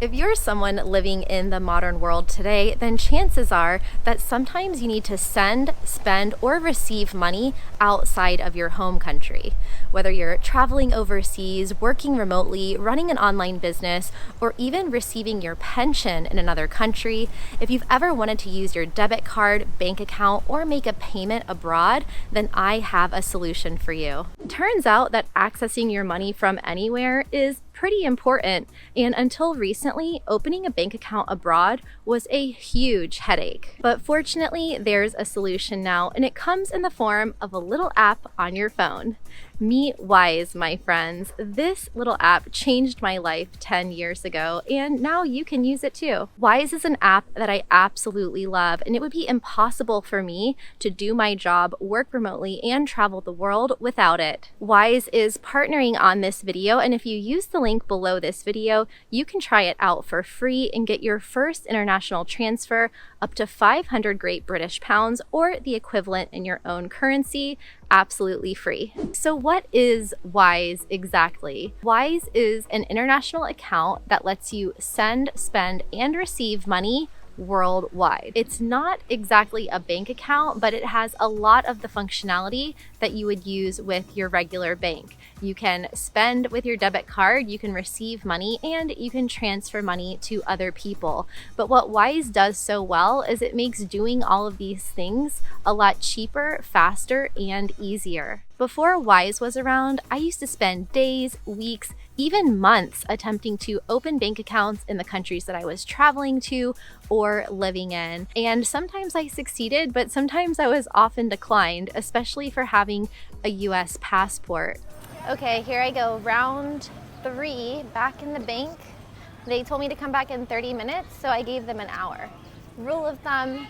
If you're someone living in the modern world today, then chances are that sometimes you need to send, spend, or receive money outside of your home country. Whether you're traveling overseas, working remotely, running an online business, or even receiving your pension in another country, if you've ever wanted to use your debit card, bank account, or make a payment abroad, then I have a solution for you. Turns out that accessing your money from anywhere is pretty important, and until recently, opening a bank account abroad was a huge headache. But fortunately, there's a solution now, and it comes in the form of a little app on your phone. Meet Wise, my friends. This little app changed my life 10 years ago, and now you can use it too. Wise is an app that I absolutely love, and it would be impossible for me to do my job, work remotely, and travel the world without it. Wise is partnering on this video, and if you use the link below this video, you can try it out for free and get your first international transfer up to 500 Great British Pounds or the equivalent in your own currency, absolutely free. So what is Wise exactly? Wise is an international account that lets you send, spend, and receive money worldwide. It's not exactly a bank account, but it has a lot of the functionality that you would use with your regular bank. You can spend with your debit card, you can receive money, and you can transfer money to other people. But what Wise does so well is it makes doing all of these things a lot cheaper, faster, and easier. Before Wise was around, I used to spend days, weeks, even months attempting to open bank accounts in the countries that I was traveling to or living in. And sometimes I succeeded, but sometimes I was often declined, especially for having a US passport. Okay, here I go, round 3, back in the bank. They told me to come back in 30 minutes, so I gave them an hour. Rule of thumb,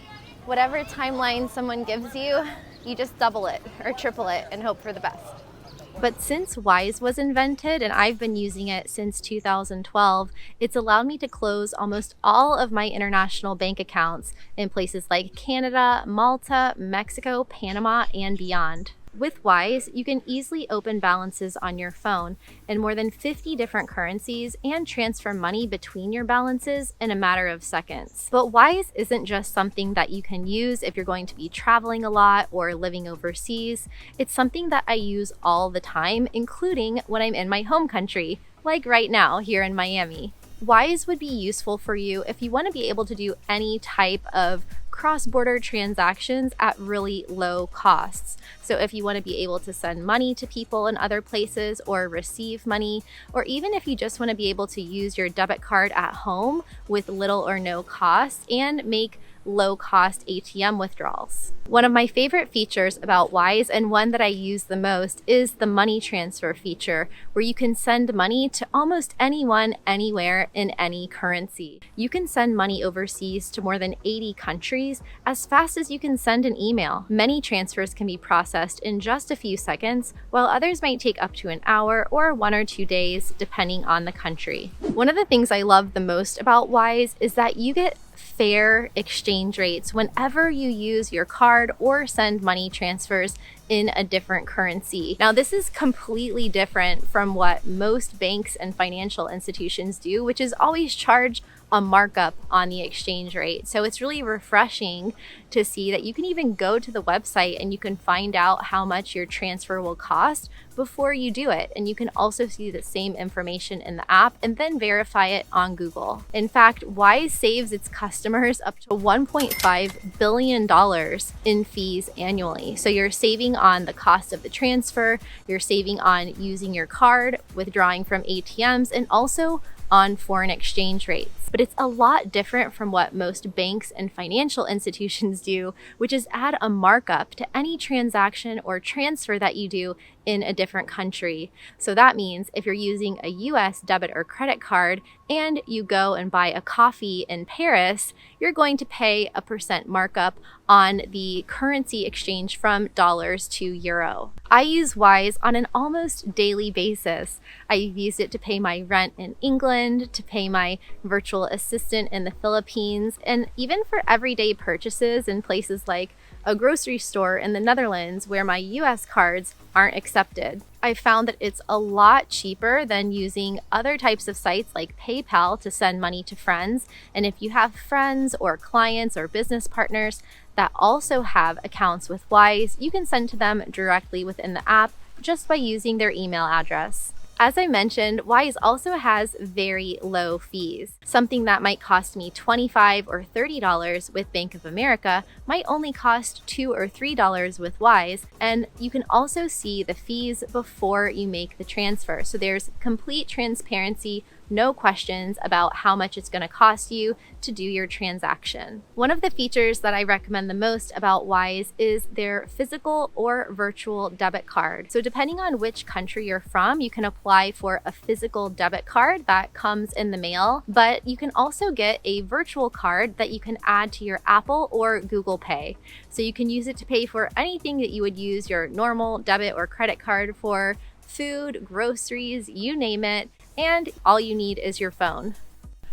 whatever timeline someone gives you, you just double it or triple it and hope for the best. But since Wise was invented and I've been using it since 2012, it's allowed me to close almost all of my international bank accounts in places like Canada, Malta, Mexico, Panama, and beyond. With Wise, you can easily open balances on your phone in more than 50 different currencies and transfer money between your balances in a matter of seconds. But Wise isn't just something that you can use if you're going to be traveling a lot or living overseas. It's something that I use all the time, including when I'm in my home country, like right now here in Miami. Wise would be useful for you if you want to be able to do any type of cross-border transactions at really low costs. So if you want to be able to send money to people in other places or receive money, or even if you just want to be able to use your debit card at home with little or no cost and make low-cost ATM withdrawals. One of my favorite features about Wise, and one that I use the most, is the money transfer feature, where you can send money to almost anyone, anywhere, in any currency. You can send money overseas to more than 80 countries as fast as you can send an email. Many transfers can be processed in just a few seconds, while others might take up to an hour or 1 or 2 days, depending on the country. One of the things I love the most about Wise is that you get fair exchange rates whenever you use your card or send money transfers in a different currency. Now, this is completely different from what most banks and financial institutions do, which is always charge a markup on the exchange rate. So it's really refreshing to see that you can even go to the website and you can find out how much your transfer will cost before you do it. And you can also see the same information in the app and then verify it on Google. In fact, Wise saves its customers up to $1.5 billion in fees annually. So you're saving on the cost of the transfer, you're saving on using your card, withdrawing from ATMs, and also on foreign exchange rates. But it's a lot different from what most banks and financial institutions do, which is add a markup to any transaction or transfer that you do in a different country. So that means if you're using a US debit or credit card and you go and buy a coffee in Paris, you're going to pay a % markup on the currency exchange from dollars to euro. I use Wise on an almost daily basis. I've used it to pay my rent in England, to pay my virtual assistant in the Philippines, and even for everyday purchases in places like a grocery store in the Netherlands where my US cards aren't accepted. I found that it's a lot cheaper than using other types of sites like PayPal to send money to friends. And if you have friends or clients or business partners that also have accounts with Wise, you can send to them directly within the app just by using their email address. As I mentioned, Wise also has very low fees. Something that might cost me $25 or $30 with Bank of America might only cost $2 or $3 with Wise, and you can also see the fees before you make the transfer. So there's complete transparency, no questions about how much it's going to cost you to do your transaction. One of the features that I recommend the most about Wise is their physical or virtual debit card. So depending on which country you're from, you can apply for a physical debit card that comes in the mail, but you can also get a virtual card that you can add to your Apple or Google Pay. So you can use it to pay for anything that you would use your normal debit or credit card for: food, groceries, you name it, and all you need is your phone.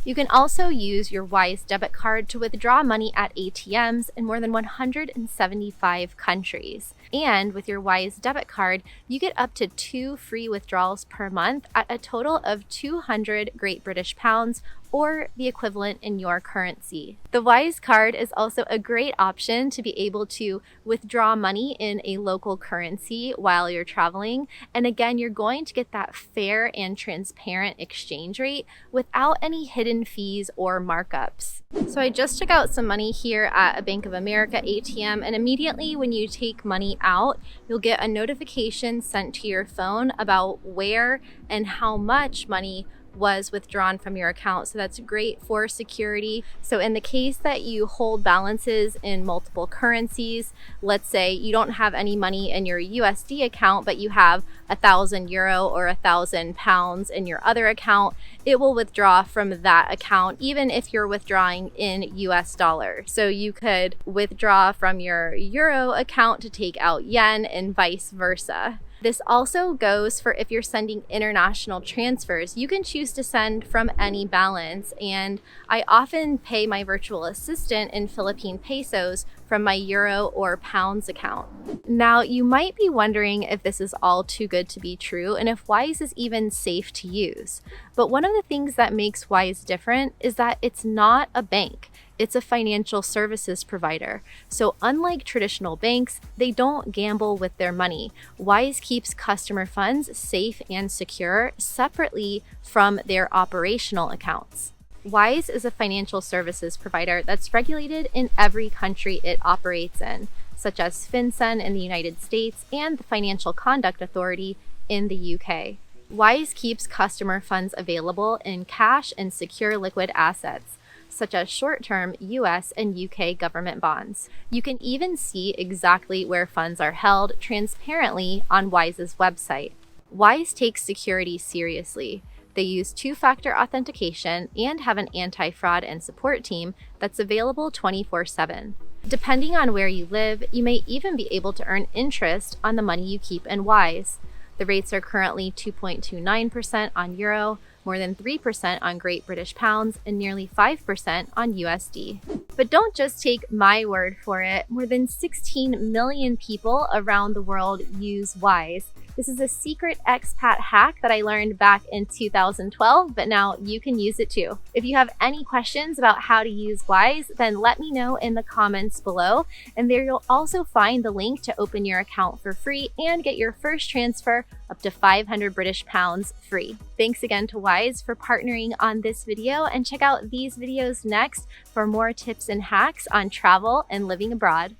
You can also use your Wise debit card to withdraw money at ATMs in more than 175 countries. And with your Wise debit card, you get up to 2 free withdrawals per month at a total of 200 Great British pounds, or the equivalent in your currency. The Wise card is also a great option to be able to withdraw money in a local currency while you're traveling. And again, you're going to get that fair and transparent exchange rate without any hidden fees or markups. So I just took out some money here at a Bank of America ATM, and immediately when you take money out, you'll get a notification sent to your phone about where and how much money was withdrawn from your account. So that's great for security. So in the case that you hold balances in multiple currencies, let's say you don't have any money in your USD account, but you have €1,000 or £1,000 in your other account, it will withdraw from that account, even if you're withdrawing in US dollars. So you could withdraw from your Euro account to take out yen and vice versa. This also goes for if you're sending international transfers. You can choose to send from any balance, and I often pay my virtual assistant in Philippine pesos from my euro or pounds account. Now, you might be wondering if this is all too good to be true and if Wise is even safe to use. But one of the things that makes Wise different is that it's not a bank. It's a financial services provider. So unlike traditional banks, they don't gamble with their money. Wise keeps customer funds safe and secure separately from their operational accounts. Wise is a financial services provider that's regulated in every country it operates in, such as FinCEN in the United States and the Financial Conduct Authority in the UK. Wise keeps customer funds available in cash and secure liquid assets, such as short-term US and UK government bonds. You can even see exactly where funds are held transparently on Wise's website. Wise takes security seriously. They use two-factor authentication and have an anti-fraud and support team that's available 24/7. Depending on where you live, you may even be able to earn interest on the money you keep in Wise. The rates are currently 2.29% on Euro, more than 3% on Great British Pounds, and nearly 5% on USD. But don't just take my word for it. More than 16 million people around the world use Wise. This is a secret expat hack that I learned back in 2012, but now you can use it too. If you have any questions about how to use Wise, then let me know in the comments below. And there you'll also find the link to open your account for free and get your first transfer up to 500 British pounds free. Thanks again to Wise for partnering on this video, and check out these videos next for more tips and hacks on travel and living abroad.